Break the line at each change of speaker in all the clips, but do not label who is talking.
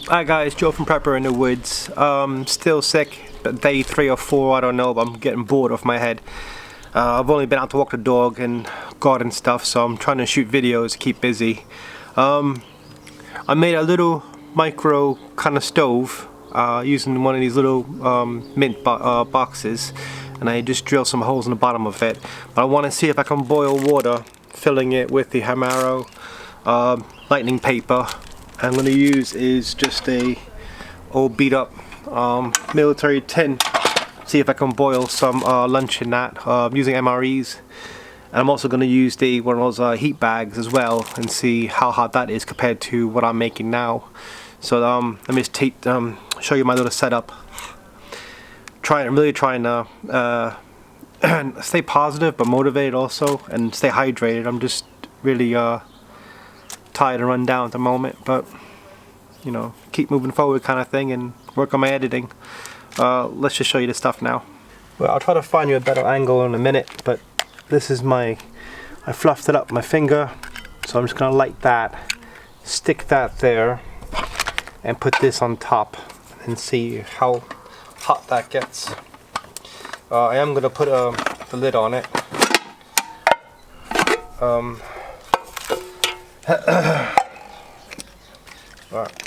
Hi guys, Joe from Prepper in the Woods. Still sick, but day 3 or 4, I don't know, but I'm getting bored off my head. I've only been out to walk the dog and garden stuff, so I'm trying to shoot videos, keep busy. I made a little micro kind of stove using one of these little mint boxes, and I just drilled some holes in the bottom of it. But I want to see if I can boil water, filling it with the MRE lightning paper. I'm going to use is just a old beat up military tin. See if I can boil some lunch in that using MREs. And I'm also going to use one of those heat bags as well and see how hot that is compared to what I'm making now. So let me just show you my little setup. I'm really trying to stay positive but motivated also, and stay hydrated. I'm just really tired and run down at the moment, but you know, keep moving forward kind of thing and work on my editing. Let's just show you the stuff now. Well, I'll try to find you a better angle in a minute, but this is I fluffed it up with my finger, so I'm just gonna light that, stick that there, and put this on top and see how hot that gets. I am gonna put the lid on it. Right.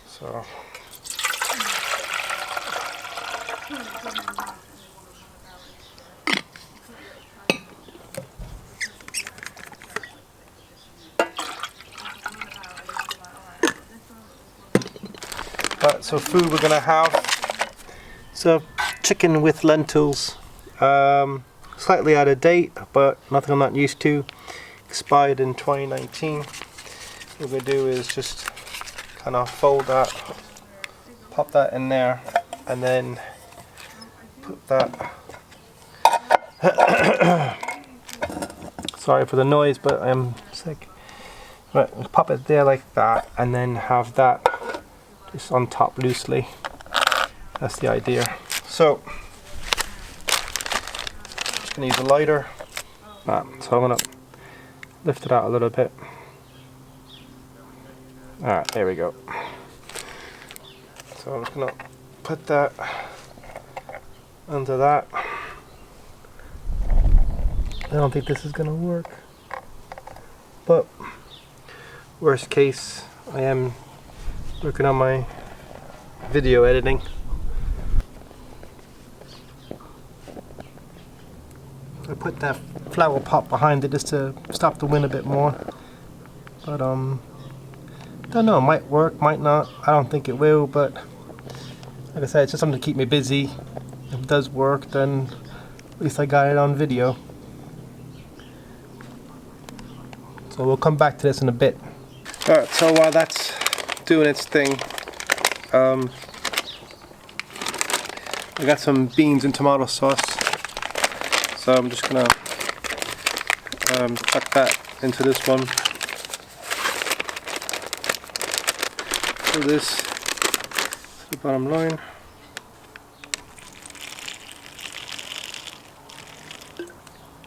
So so food we're gonna have. So chicken with lentils, slightly out of date, but nothing I'm not used to. Expired in 2019. What we're gonna do is just kind of fold that, pop that in there, and then put that. Sorry for the noise, but I'm sick. Right, pop it there like that, and then have that just on top loosely. That's the idea. So, just gonna use a lighter. So I'm gonna lift it out a little bit. Alright, there we go. So I'm just gonna put that under that. I don't think this is gonna work, but worst case, I am working on my video editing. I put that flower pot behind it just to stop the wind a bit more, but don't know, it might work, might not. I don't think it will, but like I said, it's just something to keep me busy. If it does work, then at least I got it on video. So we'll come back to this in a bit. Alright, so while that's doing its thing, I got some beans and tomato sauce. So I'm just gonna tuck that into this one. So this is the bottom line.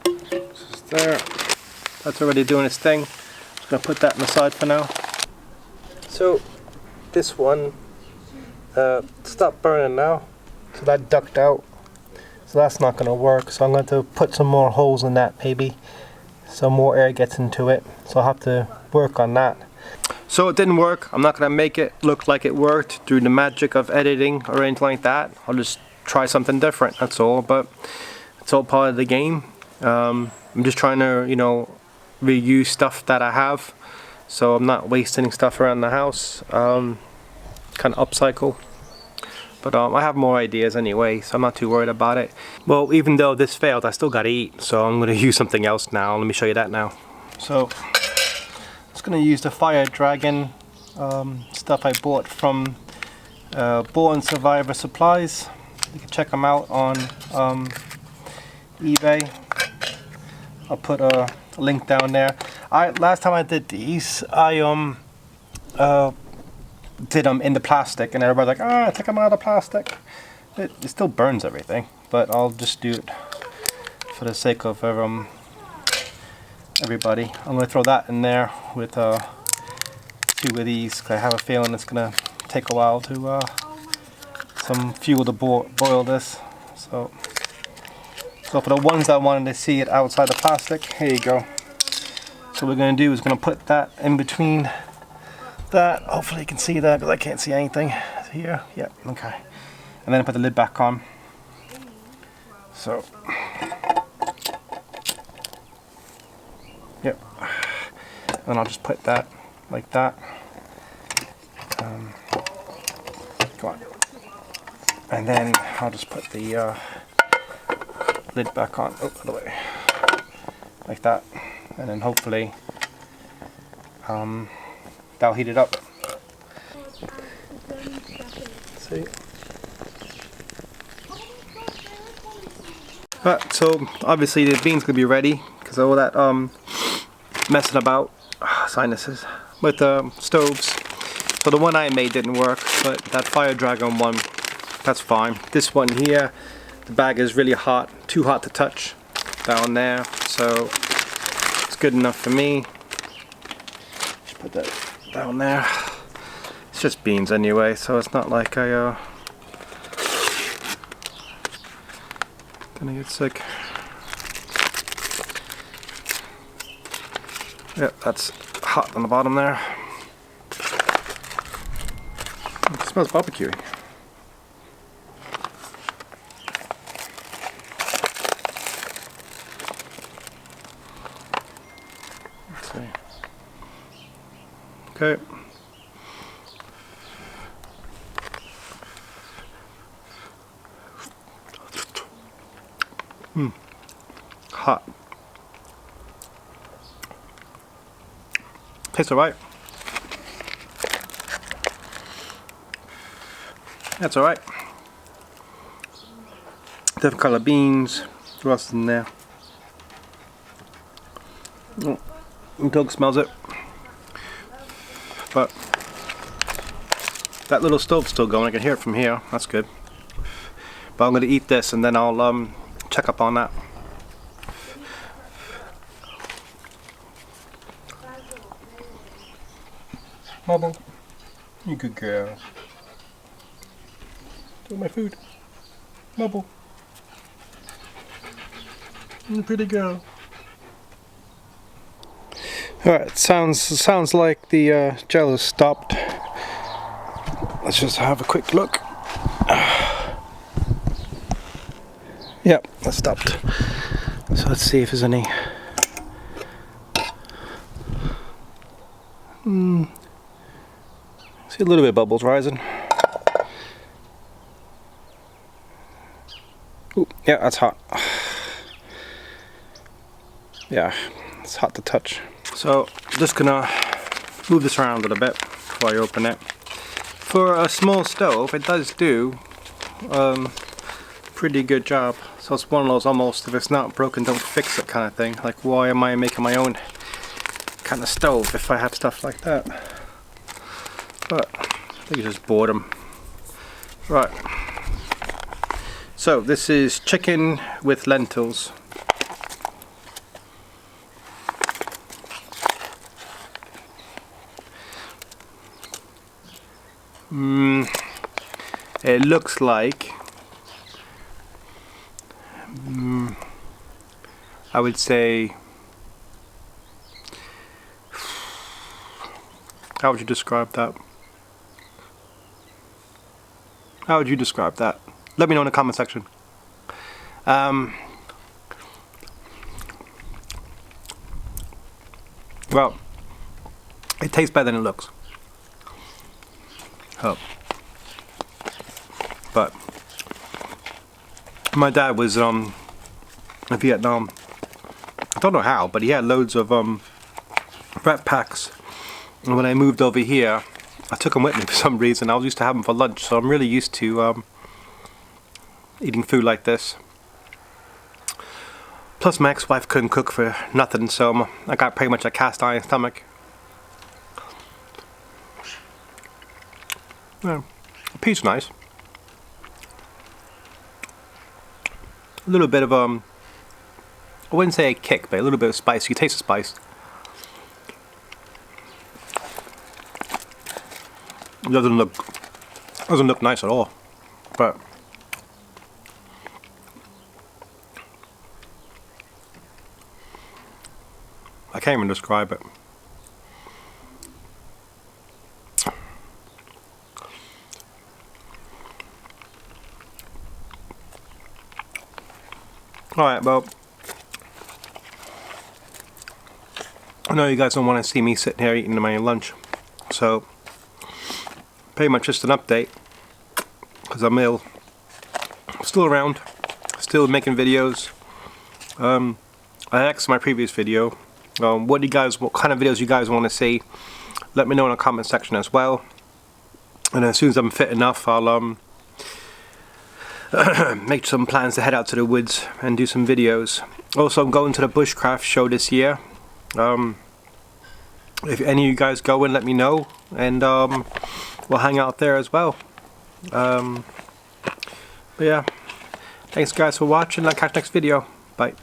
This is there. That's already doing its thing. Just gonna put that on the side for now. So this one stopped burning now. So that ducked out. So that's not going to work, so I'm going to put some more holes in that maybe, so more air gets into it. So I'll have to work on that. So it didn't work. I'm not going to make it look like it worked through the magic of editing or anything like that. I'll just try something different, that's all. But it's all part of the game. I'm just trying to, you know, reuse stuff that I have, so I'm not wasting stuff around the house. Kind of upcycle. But I have more ideas anyway, so I'm not too worried about it. Well, even though this failed, I still gotta eat, so I'm gonna use something else now. Let me show you that now. So, I'm just gonna use the Fire Dragon stuff I bought from Born Survivor Supplies. You can check them out on eBay. I'll put a link down there. Last time I did these, I did them in the plastic, and everybody's like, take them out of the plastic. It still burns everything, but I'll just do it for the sake of everybody. I'm going to throw that in there with 2 of these, 'cause I have a feeling it's gonna take a while to some fuel to boil this. So for the ones that wanted to see it outside the plastic, here you go. So what we're going to do is going to put that in between that. Hopefully you can see that, because I can't see anything here. Yeah, okay. And then put the lid back on. So, yep. And I'll just put that like that. Go on. And then I'll just put the lid back on, other way, like that, and then hopefully that'll heat it up. See? Right, so obviously the beans gonna be ready because all that messing about sinuses with the stoves. So the one I made didn't work, but that Fire Dragon one, that's fine. This one here, the bag is really hot, too hot to touch down there, so it's good enough for me. Just put that down there. It's just beans anyway, so it's not like I gonna get sick. Yep, that's hot on the bottom there. It smells barbecuey. Let's see. Okay. Hot. Tastes alright. That's alright. Different color beans. What else is in there? Oh, the dog smells it. But that little stove's still going. I can hear it from here. That's good. But I'm going to eat this and then I'll check up on that. Bubble, you good girl. Take my food. Bubble. You pretty girl. Alright, sounds like the gel has stopped. Let's just have a quick look. Yep, that stopped. So let's see if there's any. See a little bit of bubbles rising. Ooh, yeah, that's hot. Yeah, it's hot to touch. So, just gonna move this around a little bit before I open it. For a small stove, it does do pretty good job. So it's one of those almost, if it's not broken, don't fix it kind of thing. Like, why am I making my own kind of stove if I have stuff like that? But I think it's just boredom. Right. So this is chicken with lentils. It looks like I would say, how would you describe that? How would you describe that? Let me know in the comment section. Well, it tastes better than it looks. Oh. But my dad was in Vietnam. I don't know how, but he had loads of rat packs. And when I moved over here, I took them with me for some reason. I was used to have them for lunch, so I'm really used to eating food like this. Plus my ex-wife couldn't cook for nothing, so I got pretty much a cast iron stomach. Yeah, the peat's nice. A little bit of I wouldn't say a kick, but a little bit of spice. You can taste the spice. It doesn't look nice at all, but I can't even describe it. Alright, well, I know you guys don't want to see me sitting here eating my lunch, so pretty much just an update, because I'm still around, still making videos. I asked in my previous video, what kind of videos you guys want to see. Let me know in the comment section as well, and as soon as I'm fit enough, I'll make some plans to head out to the woods and do some videos. Also, I'm going to the bushcraft show this year. If any of you guys go in, let me know, and we'll hang out there as well. But yeah, thanks guys for watching. I'll catch you next video. Bye.